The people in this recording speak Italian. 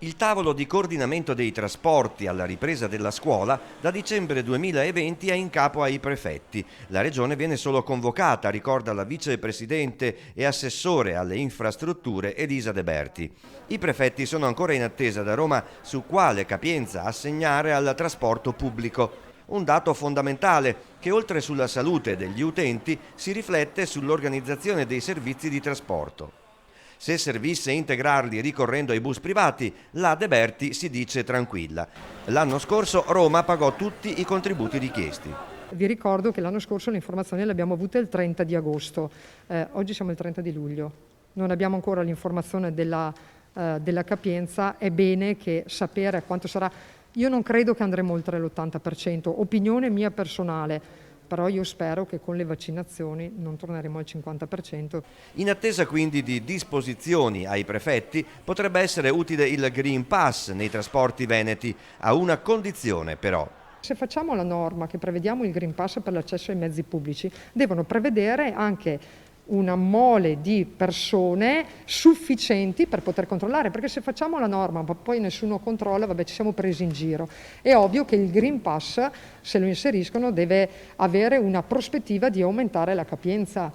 Il tavolo di coordinamento dei trasporti alla ripresa della scuola da dicembre 2020 è in capo ai prefetti. La regione viene solo convocata, ricorda la vicepresidente e assessore alle infrastrutture Elisa De Berti. I prefetti sono ancora in attesa da Roma su quale capienza assegnare al trasporto pubblico. Un dato fondamentale che oltre sulla salute degli utenti si riflette sull'organizzazione dei servizi di trasporto. Se servisse integrarli ricorrendo ai bus privati, la De Berti si dice tranquilla. L'anno scorso Roma pagò tutti i contributi richiesti. Vi ricordo che l'anno scorso le informazioni le abbiamo avute il 30 di agosto, oggi siamo il 30 di luglio, non abbiamo ancora l'informazione della capienza, è bene che sapere quanto sarà. Io non credo che andremo oltre l'80%, opinione mia personale. Però io spero che con le vaccinazioni non torneremo al 50%. In attesa quindi di disposizioni ai prefetti, potrebbe essere utile il Green Pass nei trasporti veneti, a una condizione però. Se facciamo la norma che prevediamo il Green Pass per l'accesso ai mezzi pubblici, devono prevedere anche una mole di persone sufficienti per poter controllare, perché se facciamo la norma ma poi nessuno controlla, vabbè, ci siamo presi in giro. È ovvio che il Green Pass, se lo inseriscono, deve avere una prospettiva di aumentare la capienza.